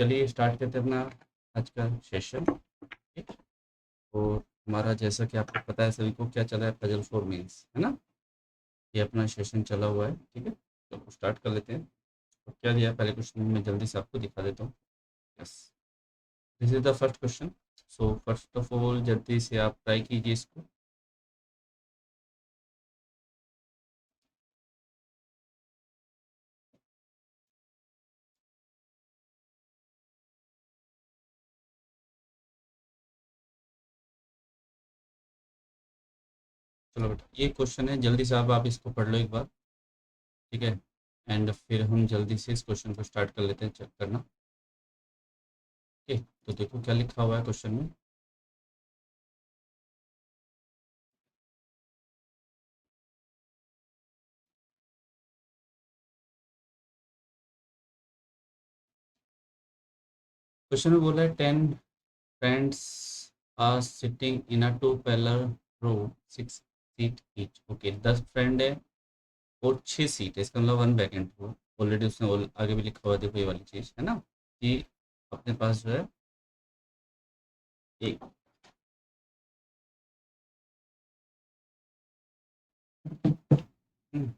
चलिए स्टार्ट करते हैं अपना आज का सेशन। ठीक। और हमारा जैसा कि आपको पता है सभी को क्या चला है, पजल फॉर मेंस है ना। ये अपना सेशन चला हुआ है। ठीक है, तो स्टार्ट कर लेते हैं। तो क्या दिया है, पहले क्वेश्चन मैं जल्दी से आपको दिखा देता हूँ। Yes, this is the first question. So first of all जल्दी से आप ट्राई कीजिए इसको। चलो बेटा, ये क्वेश्चन है, जल्दी से आप इसको पढ़ लो एक बार। ठीक है, एंड फिर हम जल्दी से इस क्वेश्चन को स्टार्ट कर लेते हैं, चेक करना। ठीक, तो देखो क्या लिखा हुआ है क्वेश्चन में। क्वेश्चन में बोला है 10 friends are sitting in a two parallel row, 6 seat each। Okay, 10 friend है और 6 सीट है, इसका मतलब 1 वैकेंट हुआ। ऑलरेडी उसने आगे भी लिखा हुआ है, देखो ये वाली चीज है ना, कि अपने पास जो है एक। हम्म,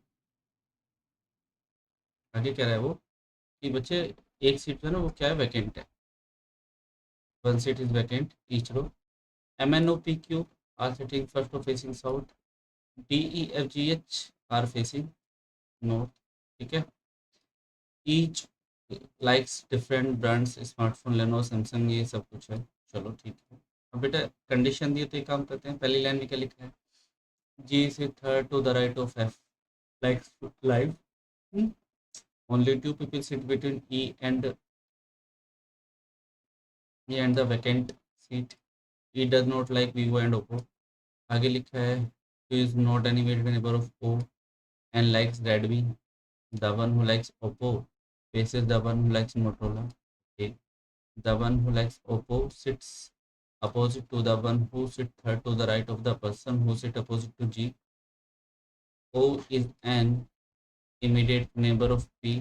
आगे कह रहा है वो कि बच्चे एक सीट जो है ना वो क्या है, वैकेंट है। 1 seat is vacant each row. M N O P Q are sitting first और facing south. D E F G H are facing north. ठीक है, each likes different brands, smartphone Lenovo Samsung, ये सब कुछ है। चलो ठीक है। अब बेटा कंडीशन दिए तो एक काम करते हैं, पहली लाइन में क्या लिखा है, जी से third to the right of F likes live, only two people sit between E and the vacant seat. E does not like Vivo and Oppo. आगे लिखा है is not any neighbour of O and likes Redmi. The one who likes Oppo faces the one who likes Motorola. Okay. The one who likes Oppo sits opposite to the one who sits third to the right of the person who sits opposite to G. O is an immediate neighbor of P.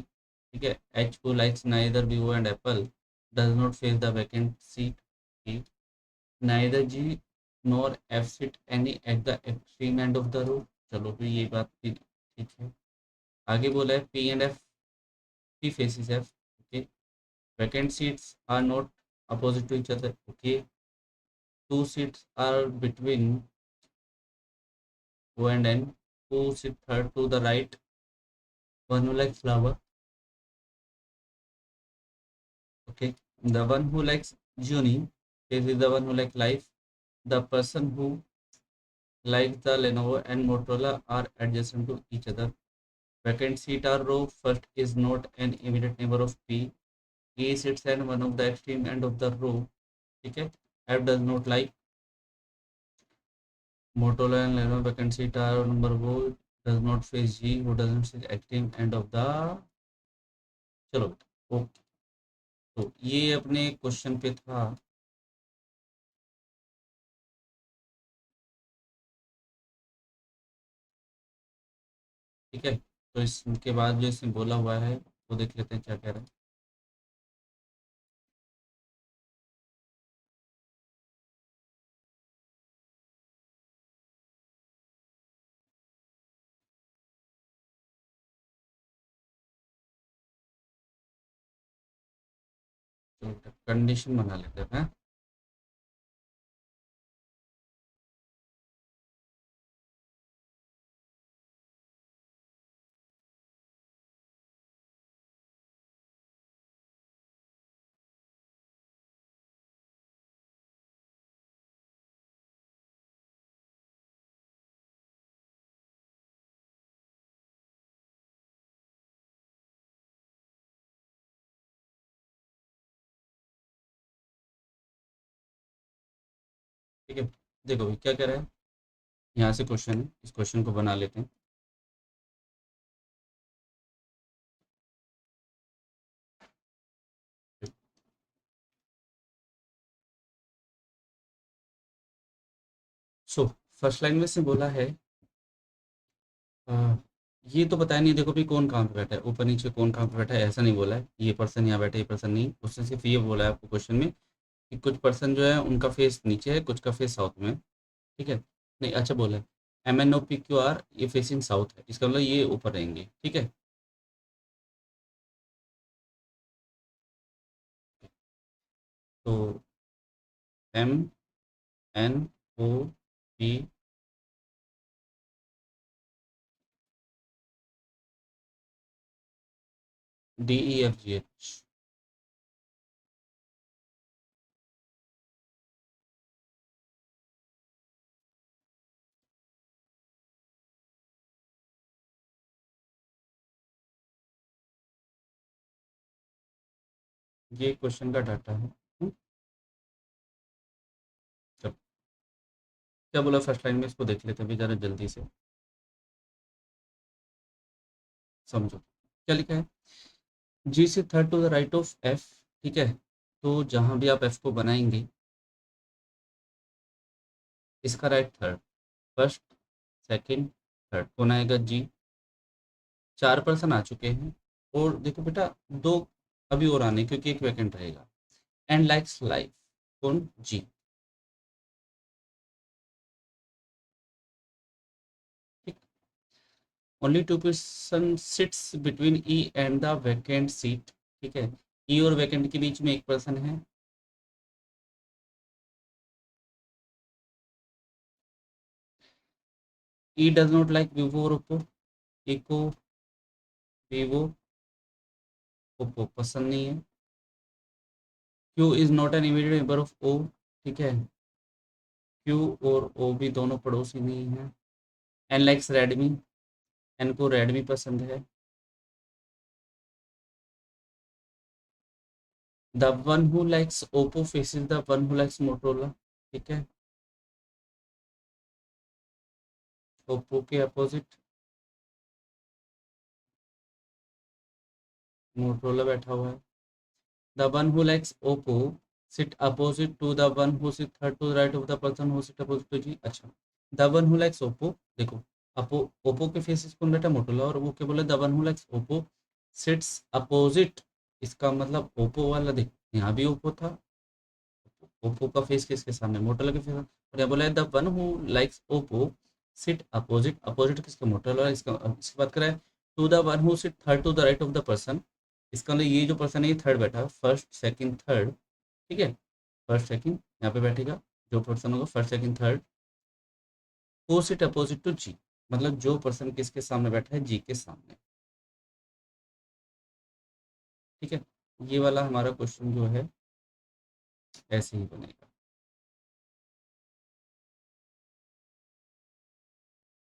ठीक है, H who likes neither Vivo and Apple does not face the vacant seat P. Neither G nor F sit any at the extreme end of the row. चलो फिर ये बात भी ठीक है। आगे बोला है P and F, P faces F. Okay. Vacant seats are not opposite to each other. Okay. Two seats are between O and N. Who sit third to the right? One who likes flower. Okay. The one who likes Juni is the one who likes life. The person who likes the Lenovo and Motorola are adjacent to each other. Vacant seat are row. First is not an immediate neighbor of P. E sits at one of the extreme end of the row. Okay. F does not like Motorola and Lenovo. Vacant seat are number वो does not face G who doesn't sit extreme end of the। चलो okay, तो ये अपने question पे था। ठीक है, तो इसके बाद जो इसमें बोला हुआ है वो देख लेते हैं क्या कह रहा है। तो कंडीशन बना लेते हैं। ठीक है, देखो भाई क्या कह रहा है, यहाँ से क्वेश्चन है, इस क्वेश्चन को बना लेते हैं। सो फर्स्ट लाइन में से बोला है ये तो पता नहीं, देखो भी कौन कहाँ पे बैठा है, ऊपर नीचे कौन कहाँ पे बैठा है ऐसा नहीं बोला है, ये पर्सन यहाँ बैठा है, ये पर्सन नहीं, उसने सिर्फ ये बोला है आपको क्वेश्चन में कि कुछ पर्सन जो है उनका फेस नीचे है, कुछ का फेस साउथ में है, ठीक है। नहीं अच्छा बोला है, MNOPQR ये फेसिंग साउथ है, इसका मतलब ये ऊपर रहेंगे, ठीक है। तो MNOP DEFGH, ये क्वेश्चन का डाटा है। चलो, क्या बोला फर्स्ट लाइन में, इसको देख लेते हैं अभी जरा जल्दी से समझो क्या लिखा है। जी से third to the right of F, ठीक है। तो जहां भी आप एफ को बनाएंगे, इसका right third, first second third कौन आएगा, जी। चार पर्सन आ चुके हैं, और देखो बेटा दो अभी और आने, क्योंकि एक वैकेंट रहेगा। एंड लाइक्स लाइफ कौन, जी। ठीक। Only two person sits between E and the vacant seat, ठीक है। ई और वैकेंट के बीच में एक पर्सन है। E does not like Vivo और ओप्पो, ई को विवो ओप्पो पसंद नहीं है। Q is not an immediate neighbour of O, ठीक है। क्यू और ओ भी दोनों पड़ोसी नहीं है। एन लाइक्स रेडमी, एन को रेडमी पसंद है। The one who likes Oppo faces the one who likes Motorola, ठीक है। ओप्पो के अपोजिट मोटरोला बैठा हुआ है। The one who likes Oppo sit opposite to the one who sit third to the right of the person who sit opposite to G. अच्छा, the one who likes Oppo, देखो अपो Oppo के faces कौन बैठा, Motorola, और वो क्या बोले, the one who likes Oppo sits opposite, इसका मतलब ओप्पो वाला, देख यहाँ भी ओप्पो था, ओप्पो का फेस किसके सामने, मोटोरोला के फेस, और यहाँ बोला है the one who likes Oppo sit opposite, opposite किसके, मोटोरोला, इसका इसकी बात करें to the one who sit third to the right of the person, इसका मतलब ये जो पर्सन है ये थर्ड बैठा, फर्स्ट सेकंड थर्ड, ठीक है। फर्स्ट सेकंड यहाँ पे बैठेगा, जो पर्सन होगा first second third, who sit opposite to G, मतलब जो पर्सन किसके सामने बैठा है, जी के सामने, ठीक है। ये वाला हमारा क्वेश्चन जो है ऐसे ही बनेगा,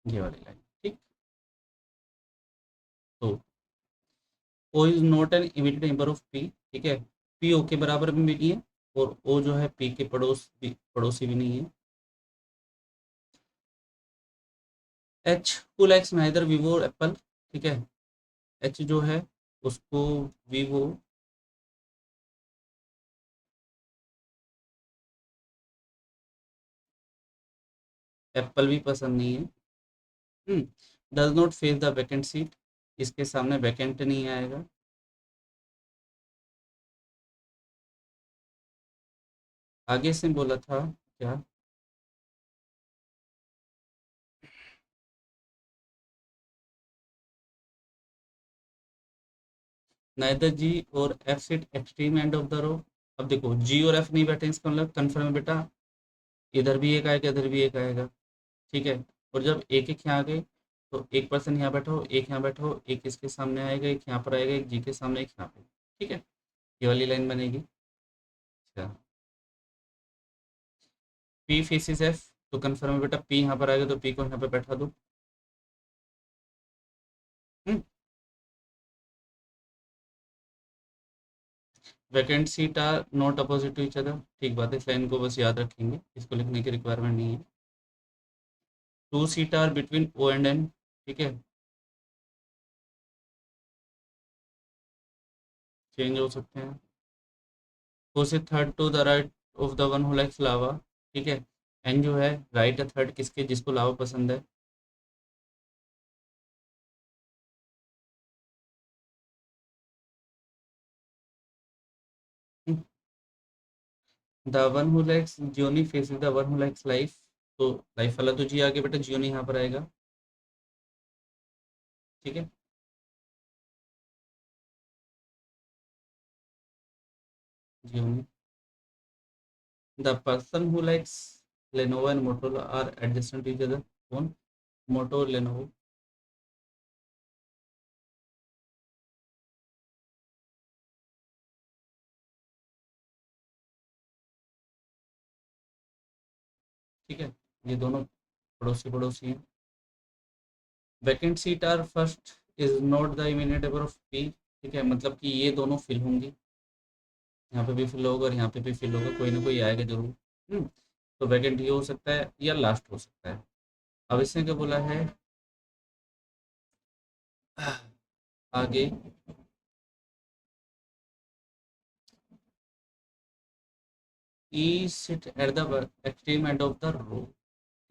ये वाली लाइन, ठीक। तो O is not an immediate neighbour of P, ठीक है। पी ओ के बराबर भी नहीं है, और ओ जो है पी के पड़ोसी भी नहीं है। H who likes neither Vivo और एप्पल, ठीक है। एच जो है उसको वीवो, एप्पल भी पसंद नहीं है। Does not face the vacant seat, इसके सामने वैकेंट नहीं आएगा। आगे से बोला था क्या, नाइदर जी और F seat extreme end of the row. अब देखो जी और एफ नहीं बैठे, इसका मतलब कन्फर्म है बेटा, इधर भी एक आएगा इधर भी एक आएगा, ठीक है। और जब एक एक यहाँ आ गए, तो एक पर्सन यहाँ बैठा हो, एक यहाँ बैठा हो, एक इसके सामने आएगा, एक यहाँ पर आएगा, एक जी के सामने, एक यहाँ पे, ठीक है। ये वाली लाइन बनेगी। अच्छा, पी फेसिस एफ, तो कन्फर्म है बेटा, पी यहाँ पर आएगा तो पी को यहाँ पे बैठा दो। Vacant seat are not opposite to each other, ठीक बात है, इस लाइन को बस याद रखेंगे, इसको लिखने की रिक्वायरमेंट नहीं है। Two seat are between O and N, ठीक है, चेंज हो सकते हैं। हु से third to the right of the one who likes Lava, ठीक है। एन जो है राइट है थर्ड किसके, जिसको लावा पसंद है। The one who likes Gionee faces the one who likes life. तो लाइफ वाला तो जी आगे बेटा, जियोनी यहाँ पर आएगा। ठीक है। Gionee. The person who likes Lenovo and Motorola are adjacent to each other. कौन? Moto Lenovo. ठीक है, ये दोनों पड़ोसी पड़ोसी हैं। Vacant seat are first is not the immediate neighbour of P. ठीक है, मतलब कि ये दोनों फिल होंगी। यहाँ पे भी फिल होगा और यहाँ पे भी फिल होगा, कोई ना कोई आएगा जरूर। तो वैकेंट ये हो सकता है या लास्ट हो सकता है। अब इसने क्या बोला है आगे? E sit at the extreme end of the row.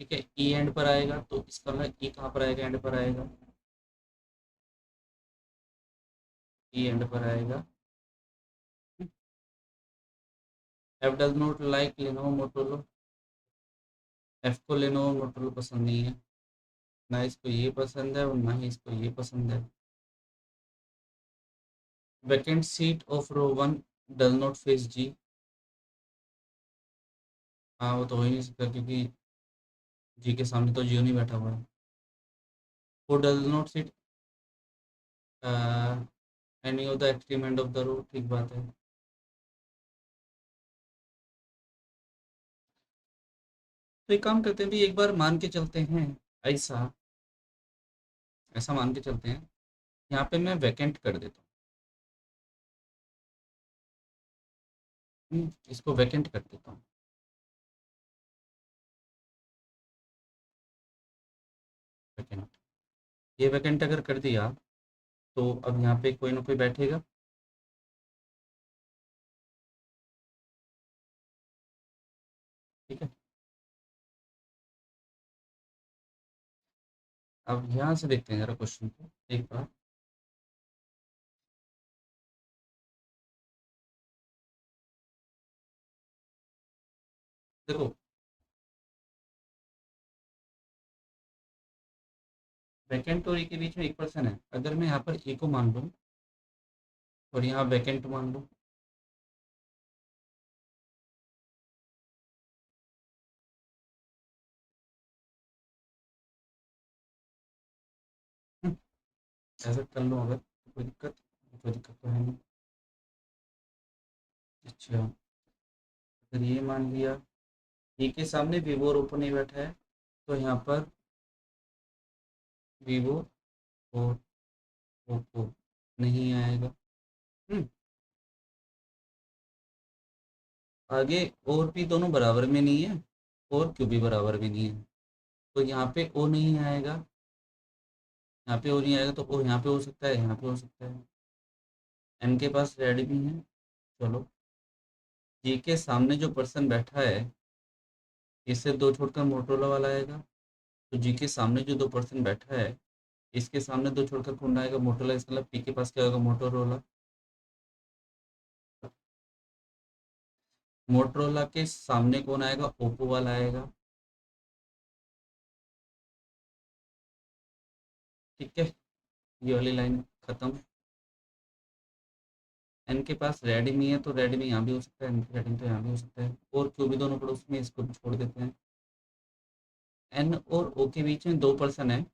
ठीक है, ई एंड पर आएगा तो इसका मतलब ई कहाँ पर आएगा? एंड पर आएगा। ई एंड पर आएगा। F does not like Lenovo Motorola. F को लेनोवो मोटोरो पसंद नहीं है, ना इसको ये पसंद है और ना ही इसको ये पसंद है। Vacant seat of row one does not face G. हाँ, वो तो हो ही नहीं सकता क्योंकि जी के सामने तो जियो नहीं बैठा हुआ है। वो does not sit any of the extreme end of the row. ठीक बात है। तो एक काम करते हैं भी, एक बार मान के चलते हैं ऐसा, ऐसा मान के चलते हैं। यहाँ पे मैं वैकेंट कर देता हूँ। इसको वैकेंट कर देता हूँ। वैकेंट। ये वैकेंट अगर कर दिया तो अब यहाँ पे कोई ना कोई बैठेगा। ठीक है। अब यहाँ से देखते हैं जरा क्वेश्चन को एक बार। देखो, वैकेंट और ए के बीच में एक पर्सन है। अगर मैं यहाँ पर ए को मान लूँ और यहाँ वैकेंट मान लूँ। हम्म, ऐसा कर लूँ अगर, तो कोई दिक्कत तो है नहीं। अच्छा, अगर ये मान लिया ए के सामने वीवो और ओप्पो नहीं बैठा है तो यहाँ पर वीवो और ओप्पो नहीं आएगा। हम्म, आगे और भी दोनों बराबर में नहीं है और क्यू भी बराबर में नहीं है, तो यहाँ पे ओ नहीं आएगा। यहाँ पे ओ नहीं आएगा तो ओ यहाँ पे हो सकता है, यहाँ पे हो सकता है। एन के पास रेडमी है। चलो, जी के सामने जो पर्सन बैठा है इससे दो छोड़कर मोटरोला वाला आएगा। तो जी के सामने जो दो पर्सन बैठा है इसके सामने दो छोड़कर कौन आएगा? मोटरोला। इसका मतलब पी के पास क्या होगा? मोटोरोला। मोटरोला के सामने कौन आएगा? ओप्पो वाला आएगा। ठीक है, ये वाली लाइन खत्म। एन के पास रेडमी है तो रेडमी यहाँ भी हो सकता है, एन की रेडमी तो यहाँ भी हो सकता है, और क्यों भी दोनों पड़ोस में, इसको भी छोड़ देते हैं। एन और ओ के बीच में दो पर्सन है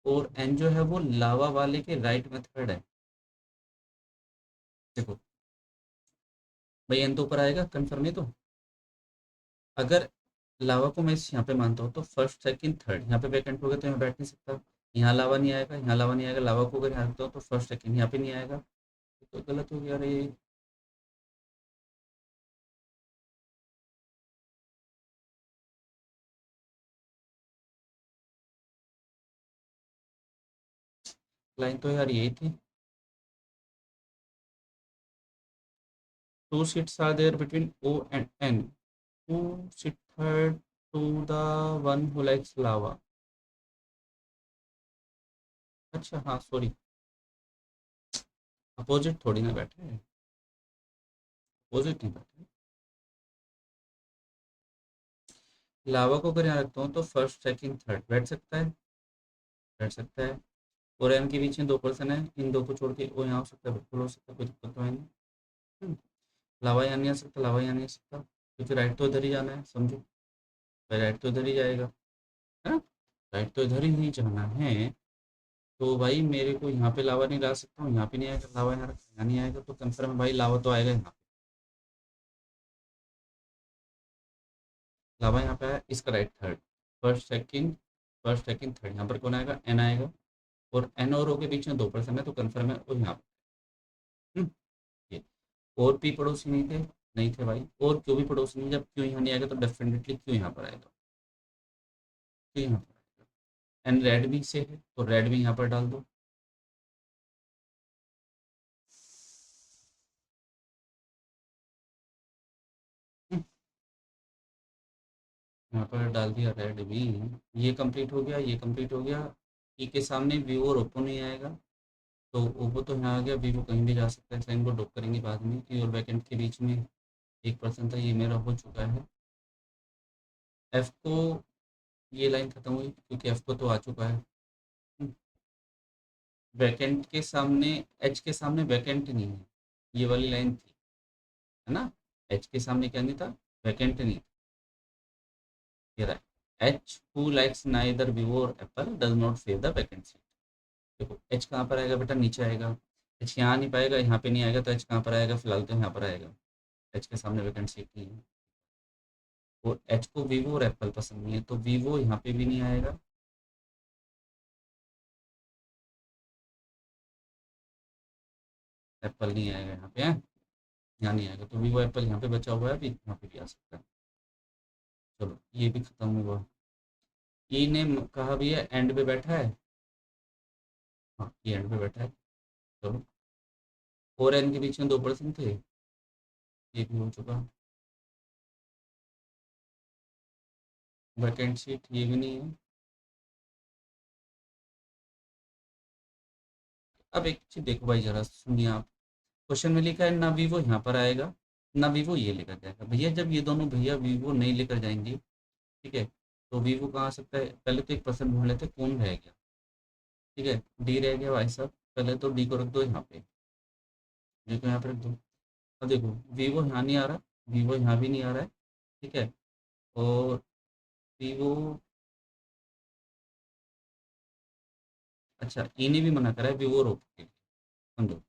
और एन जो है वो लावा वाले के राइट में थर्ड है। देखो भाई, एन तो ऊपर आएगा कंफर्म है। तो अगर लावा को मैं यहाँ पे मानता हूँ तो फर्स्ट सेकंड थर्ड यहाँ पे वैकेंट होगा तो यहाँ बैठ नहीं सकता। यहाँ लावा नहीं आएगा, यहाँ लावा नहीं आएगा। लावा को अगर यहाँ रखता हूँ तो फर्स्ट सेकंड यहाँ पे नहीं आएगा। तो गलत हो गया रे। लाइन तो यार यही थी। Two seats are there between O and N. Who sit third to the one who likes Lava. अच्छा हाँ, सॉरी, अपोजिट थोड़ी ना बैठे हैं, अपोजिट नहीं बैठे। लावा को अगर यहाँ रखता हूँ तो फर्स्ट सेकंड थर्ड बैठ सकता है, बैठ सकता है। और एम के बीच में 2 पर्सन है, इन 2 को छोड़ के वो यहाँ हो सकता है, बिल्कुल हो सकता है, कोई दिक्कत तो है नहीं। हम्म, लावा यहाँ नहीं आ सकता, लावा यहाँ नहीं आ सकता, क्योंकि राइट तो इधर ही जाना है, समझो भाई, राइट तो इधर ही जाएगा, है ना, राइट तो इधर ही जाना है। तो भाई मेरे को यहाँ पे लावा नहीं ला सकता हूँ, यहाँ पे नहीं आएगा लावा, यहाँ नहीं आएगा, तो कंफर्म है भाई लावा तो आएगा यहाँ पे। लावा यहाँ पे आया, इसका right third, first second, first second third, यहाँ पर कौन आएगा, एन आएगा। और एन और ओ के बीच में 2 पर्सन है, तो कंफर्म है वो यहाँ पे। ये और भी पड़ोसी नहीं थे, नहीं थे भाई, और क्यों भी पड़ोसी नहीं, जब क्यों यहाँ नहीं आएगा तो डेफिनेटली क्यों यहाँ पर आएगा, क्यों यहाँ पर आएगा। एन रेड भी से है तो रेड भी यहाँ पर डाल दो। हम्म, यहाँ पर डाल दिया रेड भी। ये कंप्लीट हो गया, ये कंप्लीट हो गया। ई के सामने वी और ओप्पो नहीं आएगा, तो ओप्पो तो यहाँ आ गया, वीवो कहीं भी जा सकता है, साइन को ड्रॉप करेंगे बाद में। ई और बैकेंड के बीच में 1% था, ये मेरा हो चुका है। एफ को, ये लाइन खत्म हुई क्योंकि एफ को तो आ चुका है। बैकेंड के सामने, एच के सामने बैकेंट नहीं है, ये वाली लाइन थी, है ना। एच के सामने क्या नहीं था, वैकेंट नहीं था, ये रहा। H who likes neither Vivo और Apple does not save the vacancy. देखो एच कहाँ पर आएगा बेटा, नीचे आएगा। एच यहाँ नहीं पाएगा, यहाँ पे नहीं आएगा, तो एच कहाँ पर आएगा, फिलहाल तो यहाँ पर आएगा। एच के सामने वैकेंट सीट नहीं है। और एच को वीवो और एप्पल पसंद नहीं है, तो वीवो यहाँ पे भी नहीं आएगा। एप्पल नहीं आएगा यहाँ पे, है, यहाँ नहीं आएगा, तो वीवो एप्पल यहाँ पे बचा हुआ है, अभी यहाँ पे भी आ सकता है। चलो ये भी खत्म हुआ। ई ने कहा भी है एंड पे बैठा है, हाँ ये एंड पे बैठा है। चलो, और एन के बीच में 2% थे, ये भी हो चुका। वैकेंट सीट ये भी नहीं है। अब एक चीज देखो भाई, जरा सुनिए आप। क्वेश्चन में लिखा है ना वीवो यहाँ पर आएगा, ना वीवो ये लेकर जाएगा। भैया जब ये दोनों भैया वीवो नहीं लेकर जाएंगे, ठीक है, तो वीवो कहाँ आ सकता है, पहले तो 1% ढूंढ लेते, कौन रह गया, ठीक है, डी रह गया भाई साहब। पहले तो डी को रख दो यहाँ पे, डी को यहाँ पे रख दो। अब देखो वीवो यहाँ नहीं आ रहा, वीवो यहाँ भी नहीं आ रहा है, ठीक है। और वीवो, अच्छा इन्हें भी मना करा है वीवो और ओप्पो के लिए, समझो।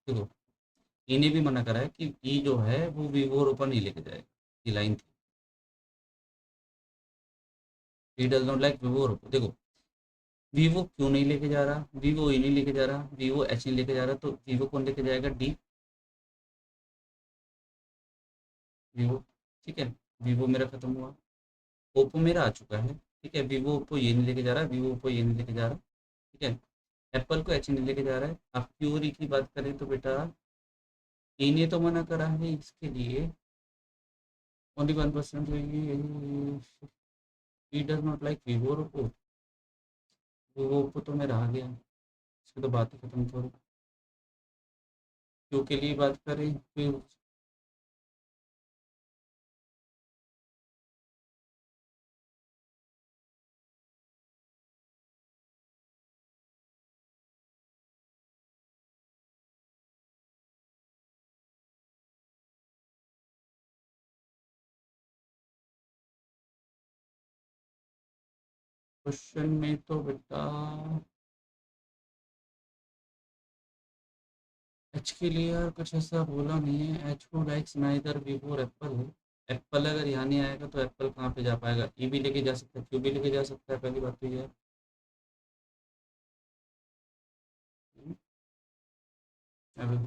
देखो इन्हें भी मना करा है कि ई जो है वो वीवो और ओप्पो नहीं लेके जाएगा, ये लाइन थी। ई डज नॉट लाइक वीवो और ओप्पो। देखो वीवो क्यों नहीं लेके जा रहा, वीवो ई नहीं लेके जा रहा, वीवो एच नहीं लेके जा रहा, तो वीवो कौन लेके जाएगा, डी, वीवो, ठीक है। वीवो मेरा खत्म हुआ, ओप्पो मेरा आ चुका है, ठीक है। वीवो ओप्पो ये नहीं लेके जा रहा, वीवो ओप्पो ये नहीं लेके जा रहा, ठीक है। एप्पल को एच नहीं लेके जा रहा है। आप प्योर ई की बात करें तो बेटा ई ने तो मना करा है इसके लिए, only 1%। E does not like Vivo और ओप्पो, वीवो ओप्पो तो मेरा आ गया, इसकी तो बात ही खत्म करो। क्यों के लिए बात करें फिर, क्वेश्चन में तो बेटा एच के लिए यार कुछ ऐसा बोला नहीं है, एच को लाइक्स नाइदर वीवो और एप्पल। एप्पल अगर यहाँ नहीं आएगा तो एप्पल कहाँ पे जा पाएगा, ई भी लेके जा सकता है, क्यों भी लेके जा सकता है, पहली बात तो ये है। अभी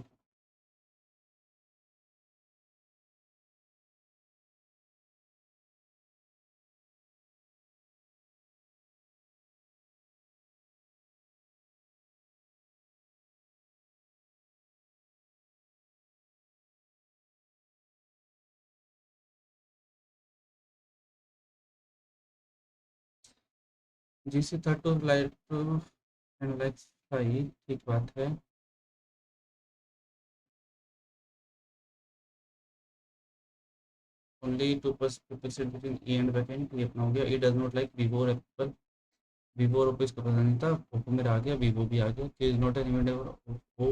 जीसी था to light and likes five, ठीक बात है। Only two percent between E and vacant, ये अपना हो गया। E does not like Vivo और एप्पल, वीवो और ओप्पो इसको पसंद नहीं था, ओप्पो मेरा आ गया, वीवो भी आ गया। Is not an event Oppo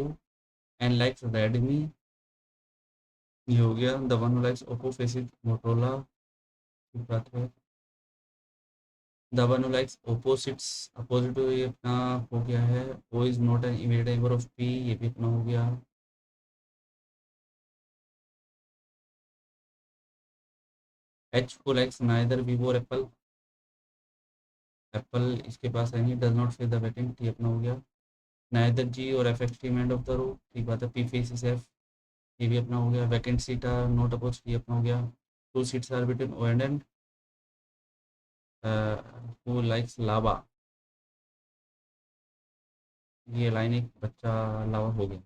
and likes Redmi, ये हो गया। The one who likes Oppo faces Motorola, की बात है। The one who likes Oppo sits opposite to, ये अपना हो गया है। O is not an immediate neighbour of P, ये भी अपना हो गया। H who likes neither Vivo और एप्पल, एप्पल इसके पास है नहीं, does not fill the vacant, ये अपना हो गया। नाइदर जी और F extreme of the row, ठीक बात है। पी फेसिस एफ, ये भी अपना हो गया। Vacant seat are not opposite, ये अपना हो गया। Two seats are between O and who likes Lava, ये लाइन एक बच्चा लावा हो गया।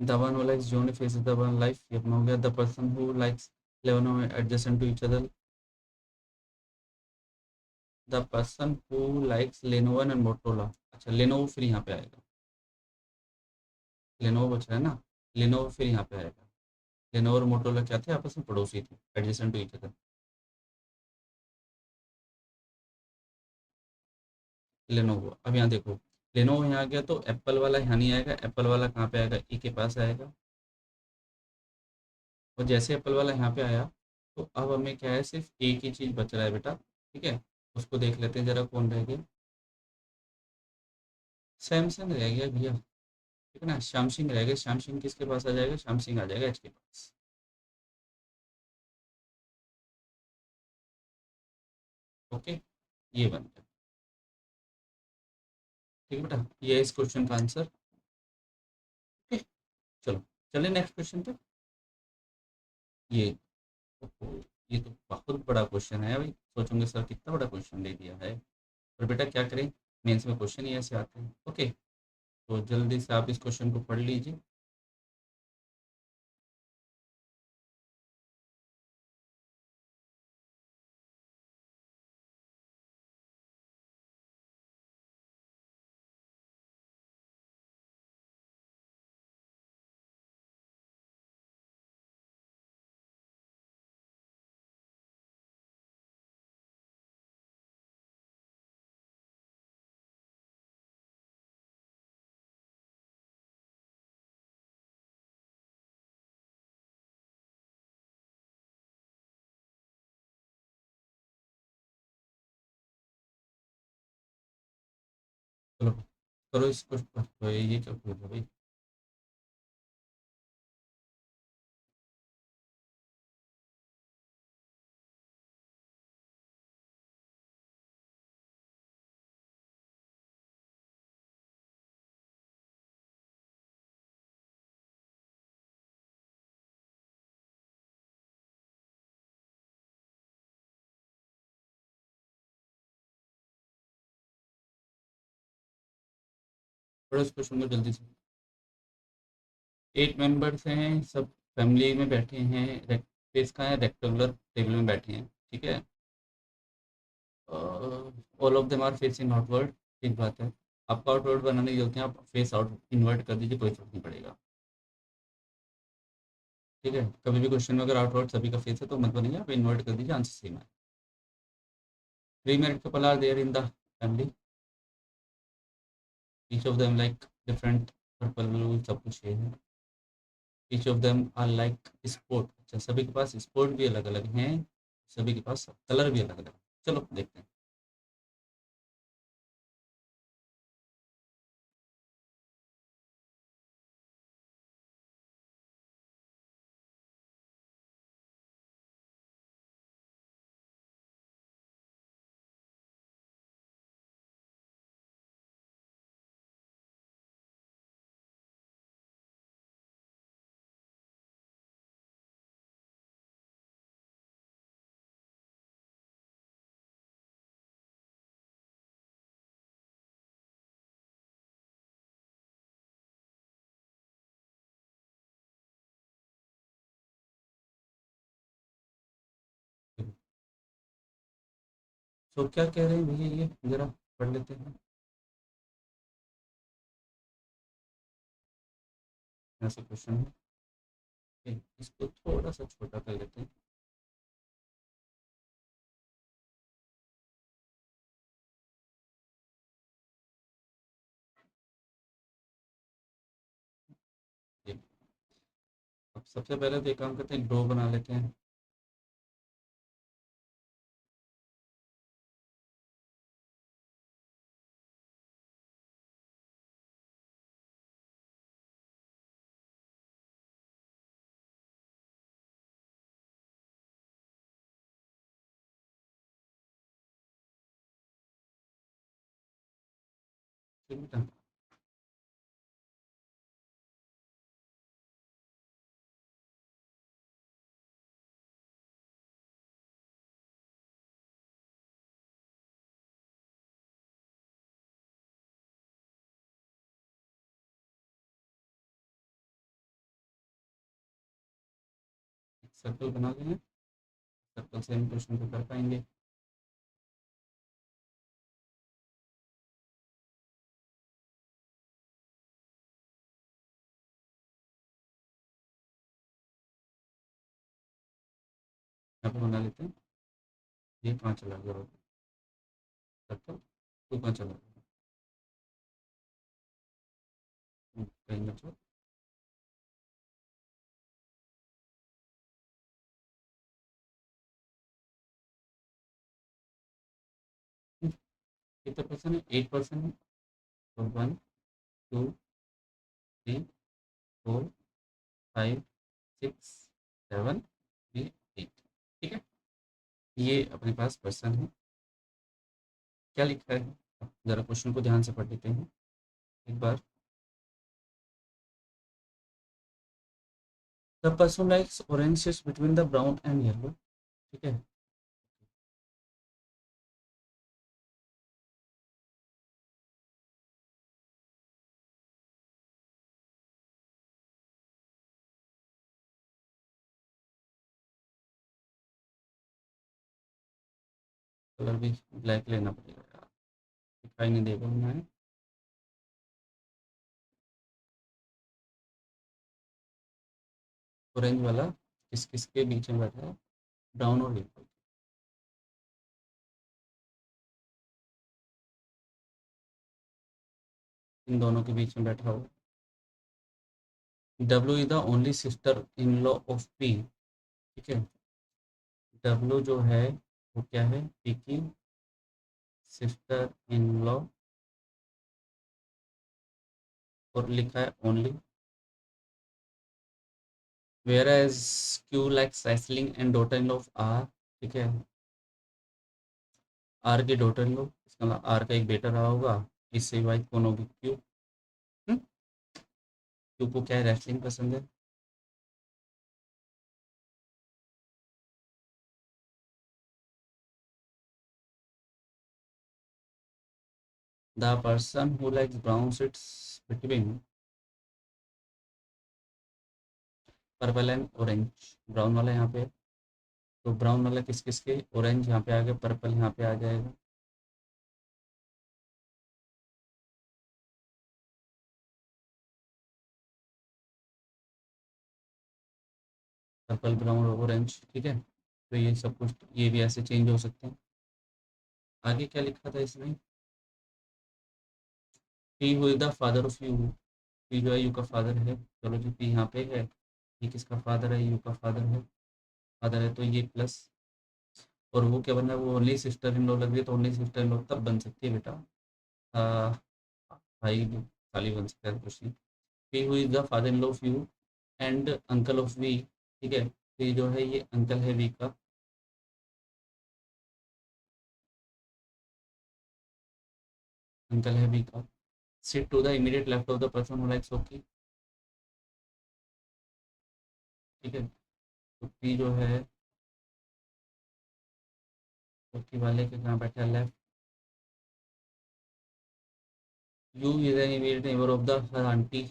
The one who likes John face the one life, ये अपना हो गया। The person who likes Lenovo adjacent to each other, the person who likes Lenovo and Motorola, अच्छा लेनोवो फिर यहाँ पे आएगा, लेनोवो बच रहा है ना, लेनोवो फिर यहाँ पे आएगा। लेनोवो और मोटरोला क्या थे, आपस में पड़ोसी थे, adjacent to each other. Lenovo, अब यहाँ देखो, लेनोवो यहाँ आ गया तो एप्पल वाला यहाँ नहीं आएगा, एप्पल वाला कहाँ पे आएगा, ई के पास आएगा। और जैसे एप्पल वाला यहाँ पे आया, तो अब हमें क्या है, सिर्फ एक ही चीज़ बच रहा है बेटा, ठीक है। उसको देख लेते हैं जरा, कौन रह गया। सैमसंग रह गया भैया, ठीक है ना, शैमसंग रह गया। शैमसंग किसके पास आ जाएगा, शैमसंग आ जाएगा एच के पास। ओके, ये बन गया, ठीक है बेटा, ये है इस क्वेश्चन का आंसर। ओके, चलो चलिए नेक्स्ट क्वेश्चन पे। ये ओहो, ये तो बहुत बड़ा क्वेश्चन है भाई, सोचोगे सर कितना बड़ा क्वेश्चन दे दिया है। पर बेटा क्या करें, मेंस में क्वेश्चन ही ऐसे आते हैं। ओके, तो जल्दी से आप इस क्वेश्चन को पढ़ लीजिए। चलो करो इस क्वेश्चन, तो ये क्या पूछ रहा भाई। पढ़ो इस क्वेश्चन को जल्दी से। 8 मेंबर्स हैं, सब फैमिली में बैठे हैं, फेस का है, रेक्टेंगुलर टेबल में बैठे हैं, ठीक है। All of them are facing outward, ठीक बात है। आपको आउटवर्ड बनाने की जरूरत है, आप फेस आउट इन्वर्ट कर दीजिए, कोई फर्क नहीं पड़ेगा, ठीक है। कभी भी क्वेश्चन में अगर आउटवर्ड सभी का फेस है तो मत बनाइए, आप इन्वर्ट कर दीजिए, आंसर सेम है। 3 married couple are there in the family, each of them like different purple, सब कुछ ये है। Each of them are like sport, अच्छा सभी के पास स्पोर्ट भी अलग अलग हैं, सभी के पास कलर भी अलग अलग। चलो देखते हैं। तो क्या कह रहे हैं भैया, ये जरा पढ़ लेते हैं। ऐसा क्वेश्चन है, इसको थोड़ा सा छोटा कर लेते हैं। ये, अब सबसे पहले तो एक काम करते हैं, ड्रॉ बना लेते हैं। ठीक है, सर्कल बना लेंगे। सर्कल से हम क्वेश्चन को कर पाएंगे। यहाँ पे बना लेते हैं, ये 5 अलग अलग सर्कल, 2 5 अलग कहीं बचो। कितना परसेंट है? 8% है। तो 1 2 3 4 5 6 7 8। ठीक है, ये अपने पास पर्सन है। क्या लिखा है, जरा क्वेश्चन को ध्यान से पढ़ लेते हैं एक बार। The person likes orange between the brown and yellow. ठीक है, कलर भी ब्लैक लेना पड़ेगा यार, दिखाई नहीं देगा मैं। ऑरेंज वाला किस किस के बीच में बैठा है? ब्राउन और येलो, इन दोनों के बीच में बैठा हुआ। W is the only sister in law of P. ठीक है, डब्ल्यू जो है वो क्या है, पी की सिस्टर इन लॉ, और लिखा है only. Whereas Q like sibling and daughter in law of R. ठीक है, आर की डॉटर इन लॉ, इसका मतलब आर का एक बेटा रहा होगा, इससे वाइफ कौन होगी, क्यू। क्यू को क्या है, रेसलिंग पसंद है। The person who likes brown sits between purple and orange. Brown वाला यहाँ पे, तो ब्राउन वाला किस किस के, ऑरेंज यहाँ पे आ गया, पर्पल यहाँ पे आ जाएगा। पर्पल ब्राउन और ऑरेंज। ठीक है, तो ये सब कुछ ये भी ऐसे चेंज हो सकते हैं। आगे क्या लिखा था इसमें, P who is the father of you. P जो है यू का फादर है, चलो जी पी यहाँ पे है, ये किसका फादर है, यू का फादर है। फादर है तो ये प्लस, और वो क्या बनना है, वो ओनली सिस्टर इन लॉ लग रही है, तो ओनली सिस्टर इन लॉ तब बन सकती है बेटा, आ, भाई भी खाली बन सकता है कुछ नहीं। P who is the father in law of U and uncle of V. ठीक है, तो ये जो है ये अंकल है वी का, अंकल है वी का। Sit to the immediate left of the person who likes hockey. ठीक है, तो पी जो है हॉकी वाले के कहाँ बैठा है, left. U is an immediate neighbour of the her aunty.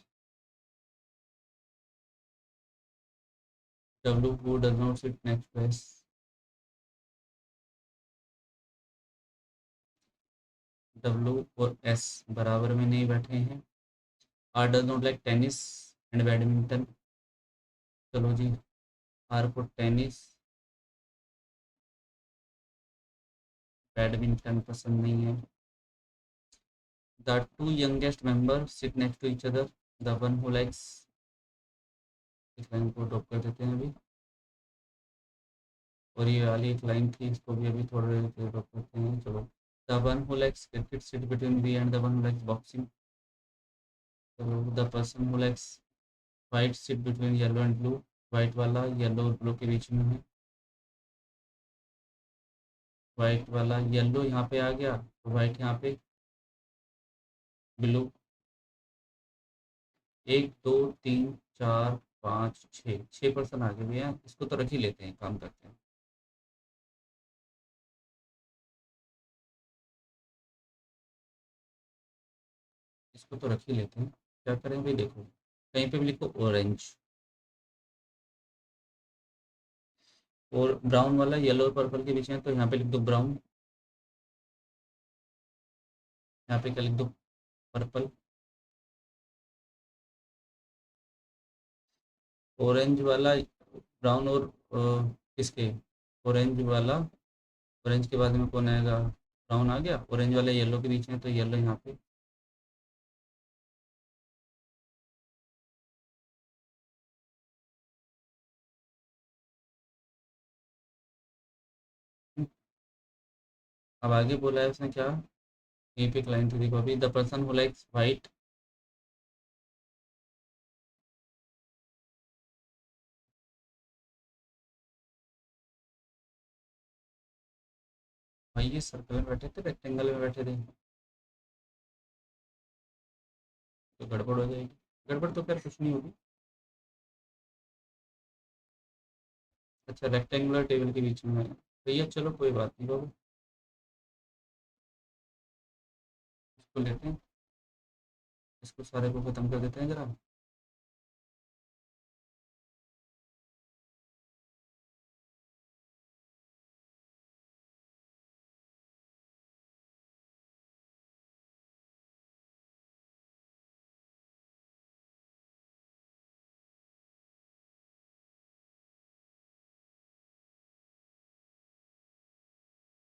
W who does not sit next to S. W और एस बराबर में नहीं बैठे हैं। R does not like tennis and badminton. चलो जी, आर को टेनिस, बैडमिंटन पसंद नहीं है। The two youngest member sit next to each other, the one who likes, इस लाइन को ड्रॉप कर देते हैं अभी। और ये वाली एक लाइन थी, इसको भी अभी थोड़ी देर ड्रॉप करते हैं। चलो, the one who likes cricket sit between V and the one who likes boxing. चलो, the person who likes white sit between yellow and blue, white वाला येलो और ब्लू के बीच में है। वाइट वाला येलो यहाँ पे आ गया, वाइट यहाँ पे, ब्लू। एक दो तीन चार पाँच छः, 6 पर्सन आगे भी हैं, इसको तो रख ही लेते हैं, काम करते हैं। इसको तो रख ही लेते हैं। क्या करें भाई, देखो कहीं पे भी लिखो ऑरेंज, और ब्राउन वाला येलो और पर्पल के बीच में, तो यहाँ पे लिख दो ब्राउन, यहाँ पे क्या लिख दो, पर्पल। ऑरेंज वाला, ब्राउन और किसके, ऑरेंज वाला, ऑरेंज के बाद में कौन आएगा, ब्राउन आ गया, ऑरेंज वाला येलो के बीच में, तो येलो यहाँ पे। अब आगे बोला है उसने क्या, यहीं पे एक लाइन थी देखो अभी, the person who likes white. भाई ये सर्कल में बैठे थे, रेक्टेंगल में बैठे थे, तो गड़बड़ हो जाएगी। गड़बड़ तो खैर कुछ नहीं होगी। अच्छा, रेक्टेंगुलर टेबल के बीच में है भैया, चलो कोई बात नहीं बाबू, इसको लेते हैं, इसको सारे को खत्म कर देते हैं जरा।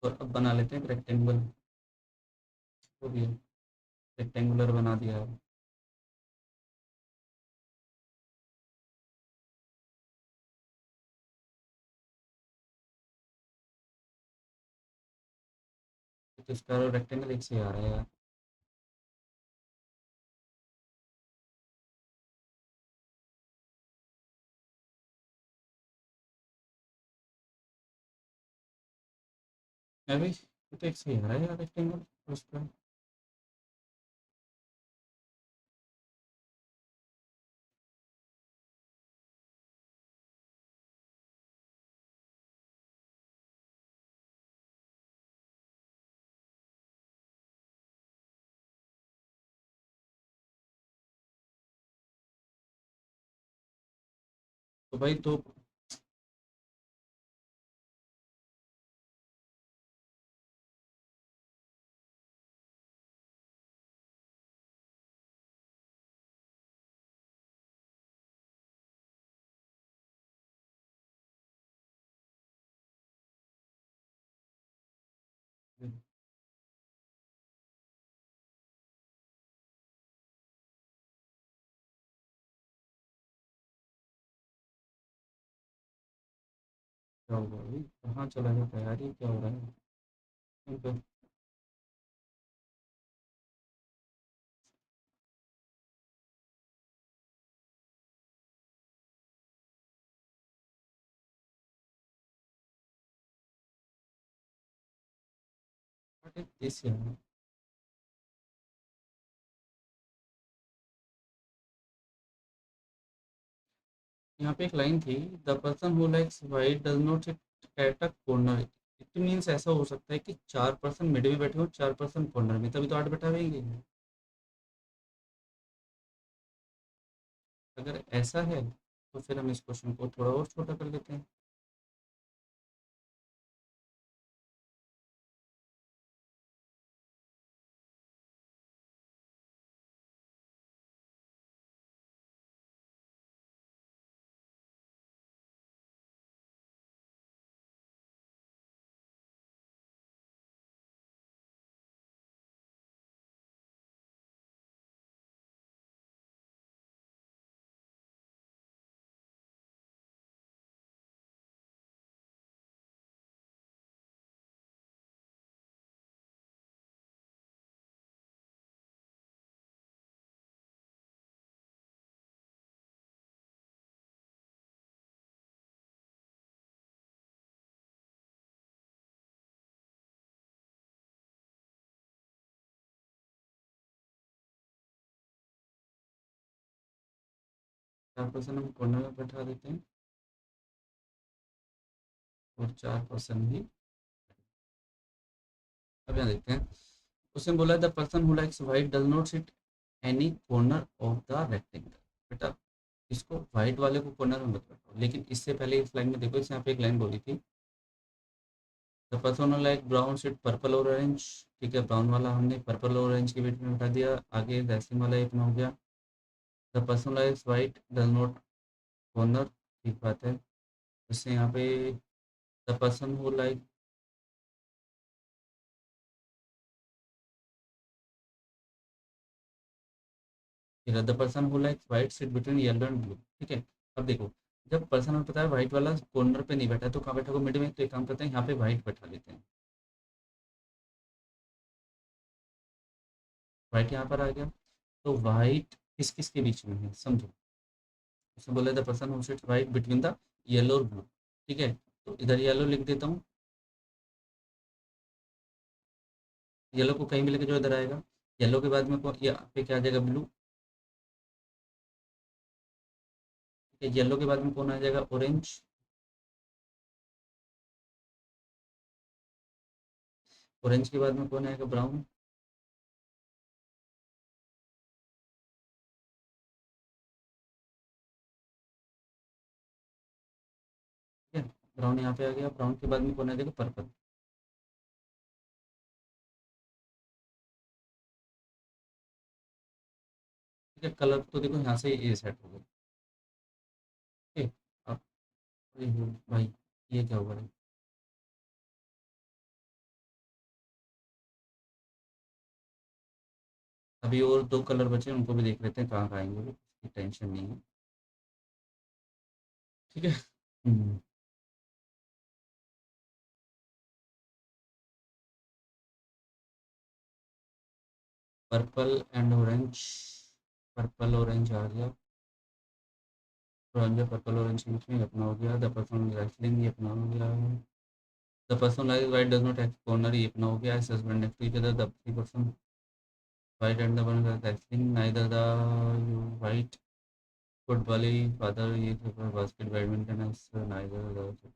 और अब बना लेते हैं एक रेक्टेंगल, हो गया, रेक्टेंगुलर बना दिया है। तो इसका रेक्टेंगल एक से आ रहा है यार। है भाई, ये तो एक से आ रहा है यार रेक्टेंगल उसका। तो भाई तो क्या होगा भाई, कहाँ चला जाता है यार, ये क्या हो रहा है। ठीक है, बट इस यार, यहाँ पे एक लाइन थी, the person who likes white does not sit at a corner. It means ऐसा हो सकता है कि 4 पर्सन मिड में बैठे हो, 4 पर्सन कॉर्नर में, तभी तो 8 बैठा रहेंगे। अगर ऐसा है तो फिर हम इस क्वेश्चन को थोड़ा और छोटा कर लेते हैं। 4% हम कॉर्नर में बैठा देते हैं और 4% ही। अब यहाँ देखते हैं, उसने बोला the person who likes white does not sit any corner of the rectangle. बेटा इसको व्हाइट वाले को कॉर्नर में मत बैठाओ, लेकिन इससे पहले इस लाइन में देखो, इसने यहाँ पे एक लाइन बोली थी the person who like brown sit purple और ऑरेंज। ठीक है, ब्राउन वाला हमने पर्पल और ऑरेंज के बीच में बैठा दिया। आगे रैसिंग वाला एक में हो गया the person likes white does not corner. ठीक बात है। इससे यहाँ पे the person who like, the person who likes white seat between yellow and blue. ठीक है, अब देखो, जब पर्सन हमें पता है व्हाइट वाला कॉर्नर पे नहीं बैठा है, तो कहाँ बैठा होगा, मिड में। तो एक काम करते हैं, यहाँ पे व्हाइट बैठा लेते हैं। व्हाइट यहाँ पर आ गया, तो व्हाइट किस किस के बीच में है समझो। उसने बोला the person who seats white between the yellow और ब्लू। ठीक है, तो इधर येलो लिख देता हूँ, येलो को कहीं भी लेके जो इधर आएगा। येलो के बाद में यहाँ पे क्या आ जाएगा, ब्लू। ठीक है, येलो के बाद में कौन आ जाएगा, ऑरेंज। ऑरेंज के बाद में कौन आएगा, ब्राउन। ठीक है, ब्राउन यहाँ पे आ गया, ब्राउन के बाद में कौन आ जाएगा, पर्पल। ठीक है, कलर तो देखो यहाँ से ये सेट हो गया। ठीक है, अब अरे हो भाई, ये क्या हुआ है। अभी और दो कलर बचे, उनको भी देख लेते हैं कहाँ कहाँ आएंगे वो, इसकी टेंशन नहीं है। ठीक है। Hmm, purple and orange. Purple orange आ गया, ऑरेंज पर्पल ऑरेंज के बीच में अपना हो गया द पर्सन रेसलिंग, ये अपना हो गया the person like white does not have corner, ये अपना हो गया S husband next to each other the three person white and the one wrestling neither the white football father, ये बास्केट बैडमिंटन है नाइदर द।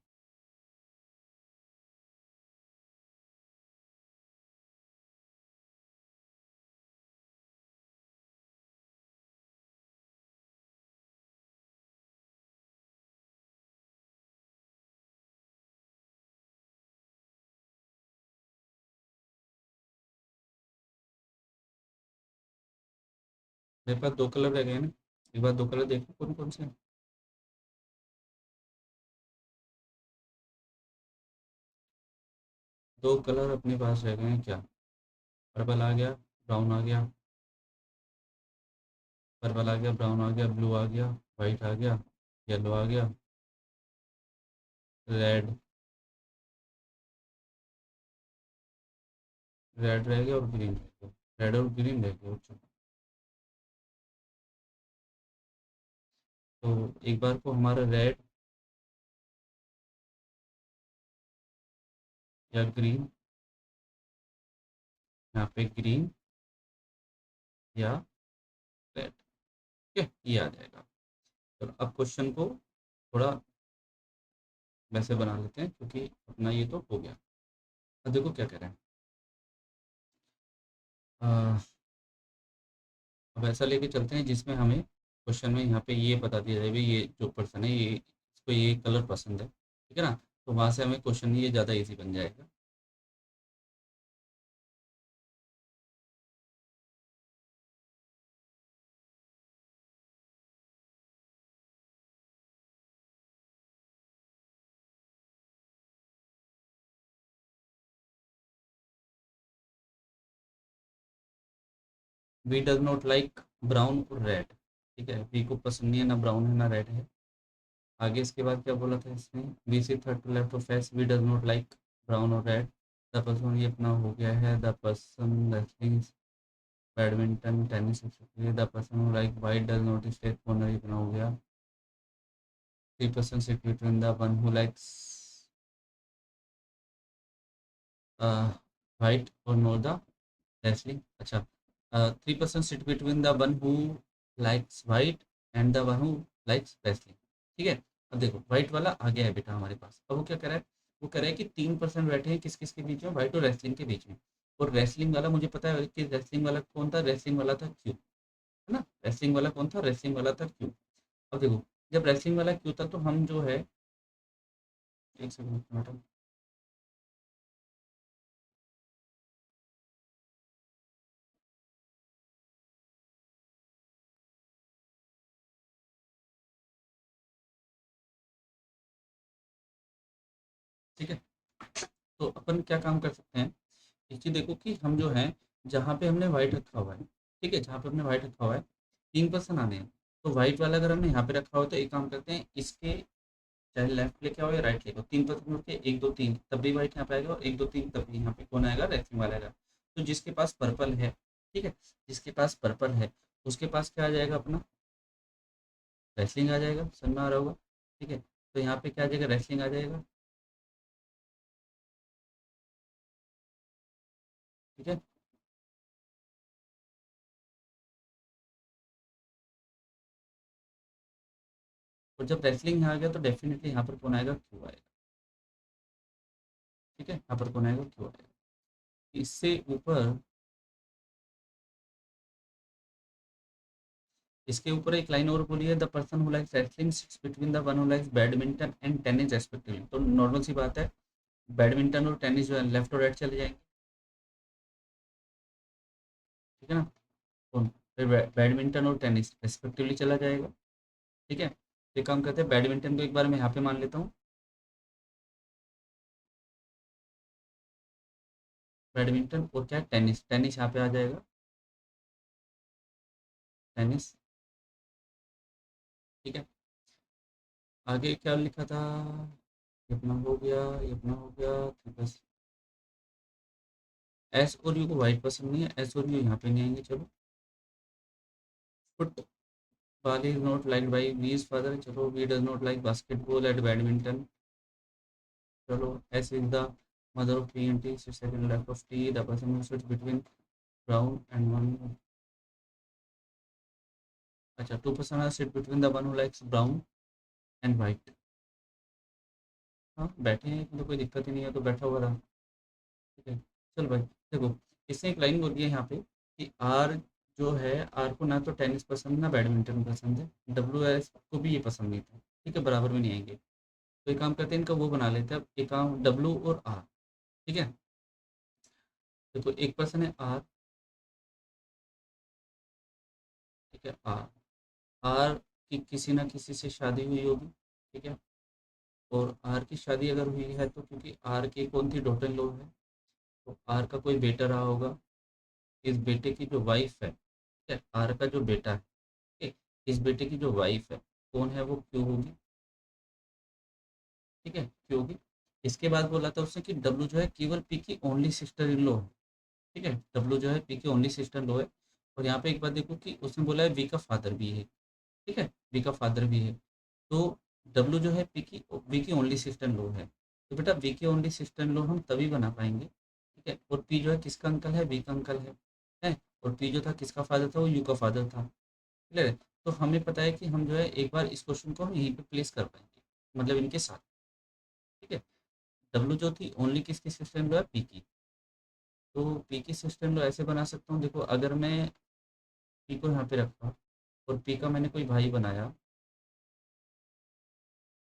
मेरे पास दो colour रह गए ना, एक बार दो कलर देखो कौन कौन से हैं। दो कलर अपने पास रह गए हैं क्या, पर्पल आ गया, ब्राउन आ गया, पर्पल आ गया, ब्राउन आ गया, ब्लू आ गया, वाइट आ गया, येलो आ गया, रेड, रेड रह गया और ग्रीन रह गया, रेड और ग्रीन रह गया बच्चों। तो एक बार को हमारा रेड या ग्रीन, यहाँ पे ग्रीन या रेड। ठीक है, ये आ जाएगा। तो अब क्वेश्चन को थोड़ा वैसे बना लेते हैं, क्योंकि अपना ये तो हो गया। अब देखो क्या कह रहे हैं, अ, अब ऐसा लेके चलते हैं जिसमें हमें क्वेश्चन में यहाँ पे ये बता दिया जाए भाई, ये जो पर्सन है ये इसको ये कलर पसंद है। ठीक है ना, तो वहाँ से हमें क्वेश्चन ये ज़्यादा इजी बन जाएगा। V does not like brown और रेड। ठीक है, वी को पसंद नहीं है, ना ब्राउन है ना रेड है। आगे इसके बाद क्या बोला था इसमें, V C third to left of S, V does not like brown और रेड। द पर्सन, ये अपना हो गया है the person wrestling badminton tennis, the person like white does not stay corner, ये अपना हो गया। 3% sit between the one who likes white और नो द रेसलिंग। अच्छा, 3% sit between the one who likes white and the one who likes wrestling. ठीक है, अब देखो व्हाइट वाला आ गया है बेटा हमारे पास। अब वो क्या कर रहा है, वो कह रहा है कि 3% बैठे हैं किस किस के बीच में, व्हाइट और रेसलिंग के बीच में। और रेसलिंग वाला मुझे पता है कि रेसलिंग वाला कौन था, रेसलिंग वाला था क्यू, है ना। रेसलिंग वाला कौन था, रेसलिंग वाला था क्यू। अब देखो जब रेसलिंग वाला क्यू था तो हम जो है, एक सेकंड मैडम, ठीक है। तो अपन क्या काम कर सकते हैं, एक चीज देखो कि हम जो है, जहाँ पे हमने व्हाइट रखा हुआ है, ठीक है, जहाँ पे हमने व्हाइट रखा हुआ है 3% आने हैं। तो व्हाइट वाला अगर हमने यहाँ पे रखा हुआ तो एक काम करते हैं, इसके चाहे लेफ्ट लेके आओ या राइट लेके आओ, 3% उठ के 1 2 3 तब भी व्हाइट यहाँ पे आएगा, और 1 2 3 तब भी यहाँ पे कौन आएगा, रेसिंग वाला आएगा। तो जिसके पास पर्पल है, ठीक है, जिसके पास पर्पल है उसके पास क्या आ जाएगा अपना, रेसलिंग आ जाएगा, समझ में आ रहा होगा। ठीक है, तो यहाँ पे क्या आ जाएगा, रेसलिंग आ जाएगा। ठीक है, और जब रेसलिंग यहाँ आ गया तो डेफिनेटली यहाँ पर कौन आएगा, क्यू आएगा। ठीक है, यहाँ पर कौन आएगा, क्यू आएगा। इससे ऊपर, इसके ऊपर एक लाइन और बोली है, the person who likes wrestling sits between the one who likes badminton and tennis respectively. तो नॉर्मल सी बात है, बैडमिंटन और टेनिस जो है लेफ्ट और राइट चले जाएंगे। ठीक है ना, कौन, फिर बैडमिंटन और टेनिस रेस्पेक्टिवली चला जाएगा। ठीक है, तो एक काम करते हैं, बैडमिंटन को एक बार मैं यहाँ पे मान लेता हूँ, बैडमिंटन, और क्या है, टेनिस, टेनिस यहाँ पे आ जाएगा, टेनिस। ठीक है, आगे क्या लिखा था, ये अपना हो गया, ये अपना हो गया, तो बस एस और यू को वाइट पसंद नहीं है, एस और यू यहाँ पे नहीं आएंगे, चलो। Football is not like by V's father, चलो, we does not like basketball at badminton, चलो। S is the mother of P and T, second left of T, the person who sits between brown and one, अच्छा, 2% are sit between the one who likes brown and white. हाँ बैठे हैं, तो कोई दिक्कत ही नहीं है, तो बैठा हुआ रहा। ठीक है, चल भाई, देखो इसने एक लाइन बोल दी है यहाँ पे कि आर जो है, आर को ना तो टेनिस पसंद ना बैडमिंटन पसंद है, डब्ल्यू एस को भी ये पसंद नहीं था। ठीक है, बराबर में नहीं आएंगे, तो एक काम करते हैं, इनका वो बना लेते हैं, अब एक काम डब्ल्यू और आर। ठीक है, देखो एक पर्सन है आर, ठीक है, आर, आर की किसी ना किसी से शादी हुई होगी। ठीक है, और आर की शादी अगर हुई है तो क्योंकि आर की कौन थी, डॉटर इन लॉ है, तो आर का कोई बेटा रहा होगा, इस बेटे की जो वाइफ है, ठीक है, आर का जो बेटा है, ठीक है, इस बेटे की जो वाइफ है कौन है, वो क्यों होगी। ठीक है, क्यों होगी। इसके बाद बोला था उसने कि डब्लू जो है केवल पी की ओनली सिस्टर इन लॉ है। ठीक है, डब्लू जो है पी की ओनली सिस्टर इन लॉ है। और यहाँ पे एक बात देखो कि उसने बोला है वी का फादर भी है। ठीक है, वी का फादर भी है, तो डब्लू जो है वी की ओनली सिस्टर इन लॉ है। तो बेटा वी की ओनली सिस्टर इन लॉ हम तभी बना पाएंगे, ठीक है, और पी जो है किसका अंकल है, वी का अंकल है, और पी जो था किसका फादर था, वो यू का फादर था। क्लियर है, तो हमें पता है कि हम जो है एक बार इस क्वेश्चन को हम यहीं पे प्लेस कर पाएंगे, मतलब इनके साथ। ठीक है, डब्लू जो थी ओनली किसकी सिस्टर इन लॉ है, पी की, तो पी की सिस्टर इन लॉ ऐसे बना सकता हूँ, देखो अगर मैं पी को यहाँ पे रखा और पी का मैंने कोई भाई बनाया,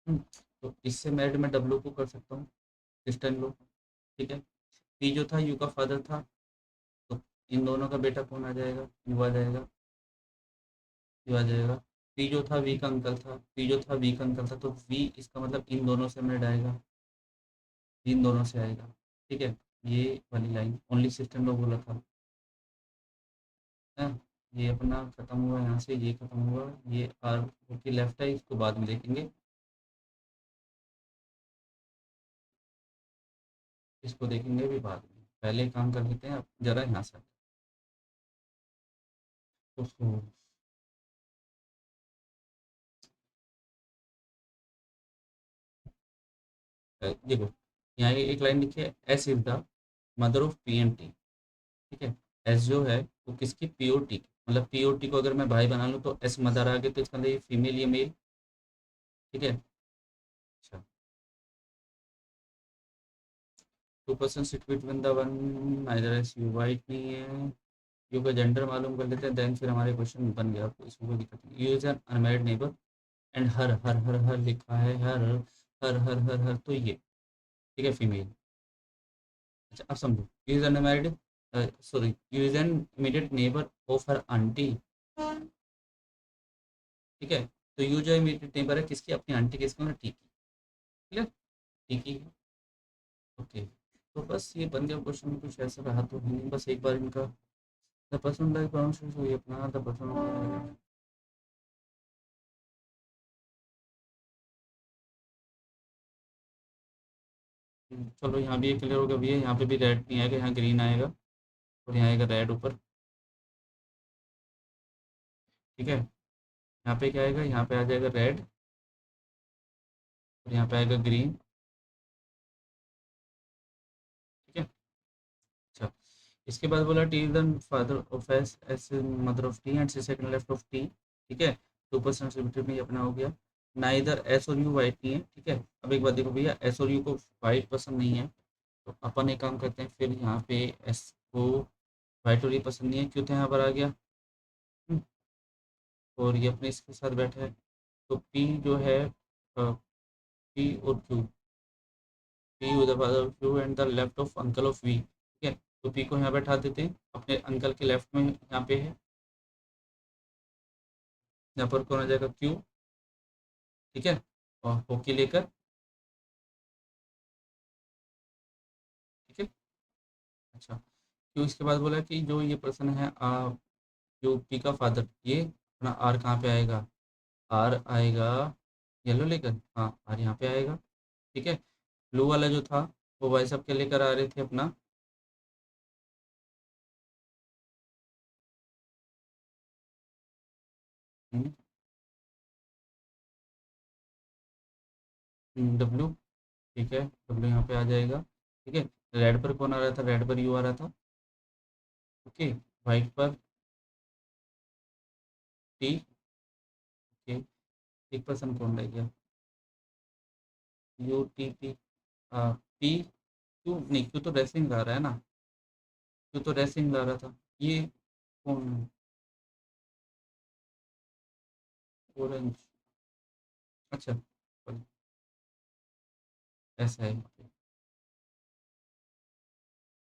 तो इससे मैं डब्लू को कर सकता हूँ सिस्टर इन लॉ। ठीक है, पी जो था यू का फादर था, तो इन दोनों का बेटा कौन आ जाएगा, यू आ जाएगा, यू आ जाएगा। पी जो था वी का अंकल था, पी जो था वी का अंकल था, तो वी इसका मतलब इन दोनों से मेड आएगा, इन दोनों से आएगा। ठीक है, ये वाली लाइन ओनली सिस्टम लोग बोला था, है, ये अपना खत्म हुआ, यहाँ से ये खत्म हुआ, ये आर की लेफ्ट है, इसको बाद में देखेंगे, इसको देखेंगे भी बाद में, पहले काम कर लेते हैं अब जरा यहाँ से। ओहो, देखो यहाँ एक लाइन लिखी है, S is the mother of P and T. ठीक है, एस जो है वो किसकी, पी ओ टी, मतलब पी ओ टी को अगर मैं भाई बना लूँ तो एस मदर आ गई, तो इसका मतलब ये फीमेल ये मेल, ठीक है। अच्छा, 2% seat between the one either S U, white नहीं है। यू का जेंडर मालूम कर लेते हैं, देन फिर हमारे क्वेश्चन बन गया, इसमें कोई दिक्कत नहीं। U is an unmarried neighbour and her her her her लिखा है, हर हर हर हर हर तो ये ठीक है फीमेल। अच्छा अब समझो, you is unmarried, sorry, you is an immediate neighbour of her aunty, ठीक है। तो यू जो इमीडिएट नेबर है किसकी, अपनी आंटी किसकी, मतलब टी की, ठीक है, टी की। ओके, तो बस ये बन गया क्वेश्चन, कुछ ऐसा रहा तो है नहीं, बस एक बार इनका द पर्सन लाइक प्रोनाउंसिएशन हुई अपना द पर्सन। चलो यहाँ भी ये क्लियर हो गया भैया, यहाँ पे भी रेड नहीं आएगा, यहाँ ग्रीन आएगा और यहाँ आएगा रेड ऊपर, ठीक है। यहाँ पे क्या आएगा, यहाँ पे आ जाएगा रेड और यहाँ पे आएगा ग्रीन, ठीक है। अच्छा, इसके बाद बोला T is the father of S, S mother of T and C second left of T, ठीक है। 2% में अपना हो गया। ना इधर एस और यू वाइट नहीं है, ठीक है। अब एक बात देखो भैया, एस और यू को वाइट पसंद नहीं है, तो अपन एक काम करते हैं, फिर यहाँ पे एस को वाइट और ये पसंद नहीं है, क्यों तो यहाँ पर आ गया। हम्म, और ये अपने इसके साथ बैठा है, तो पी जो है, पी और Q, P the father of Q and the left of uncle of V, ठीक है। तो पी को यहाँ बैठा देते हैं, अपने अंकल के लेफ्ट में यहाँ पे है, यहाँ पर कौन आ जाएगा, क्यू, ठीक है। और होके लेकर, ठीक है। अच्छा, क्यू इसके बाद बोला कि जो ये पर्सन है जो पी का फादर, ये अपना आर कहाँ पे आएगा, आर आएगा येलो लेकर, हाँ आर यहाँ पे आएगा, ठीक है। ब्लू वाला जो था वो भाई साहब क्या लेकर आ रहे थे अपना, डब्लू, ठीक है। डब्लू यहाँ पे आ जाएगा, ठीक है। रेड पर कौन आ रहा था, रेड पर यू आ रहा था, ओके। वाइट पर टी, ओके। एक पर्सन कौन रह गया, U T P, P Q नहीं, क्यू तो रेसिंग ला रहा है ना, क्यू तो रेसिंग ला रहा था, ये कौन है, ऑरेंज, अच्छा ऐसा है,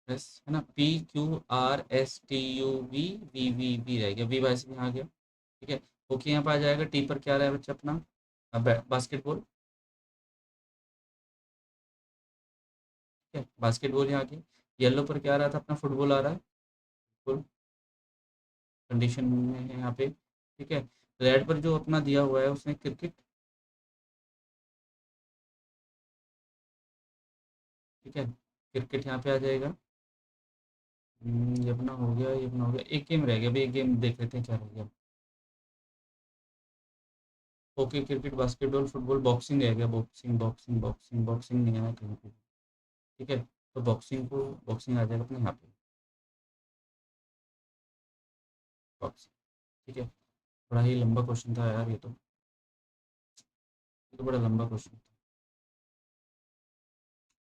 एस है ना, P Q R S T U V, V V V रह गया, वी वाई से यहाँ आ गया, ठीक है। ओके, यहाँ पे आ जाएगा, टी पर क्या रहा है बच्चा अपना, बास्केटबॉल, ठीक है, बास्केटबॉल यहाँ की। येलो पर क्या आ रहा था अपना, फुटबॉल आ रहा है, फुल कंडीशन में है यहाँ पे, ठीक है। रेड पर जो अपना दिया हुआ है उसने क्रिकेट, ठीक है, क्रिकेट यहाँ पे आ जाएगा। ये अपना हो गया, ये अपना हो गया, एक गेम रह गया, अभी एक गेम देख लेते हैं क्या रह गया। Okay, cricket, basketball, football, boxing रह गया, बॉक्सिंग बॉक्सिंग बॉक्सिंग बॉक्सिंग नहीं है कहीं पे, ठीक है। तो बॉक्सिंग को, बॉक्सिंग आ जाएगा अपने यहाँ पे, बॉक्सिंग, ठीक है। बड़ा ही लंबा क्वेश्चन था यार ये तो बड़ा लंबा क्वेश्चन था।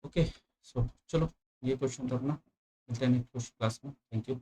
ओके, सो चलो, ये क्वेश्चन था अपना, मिलते हैं नेक्स्ट क्लास में, थैंक यू।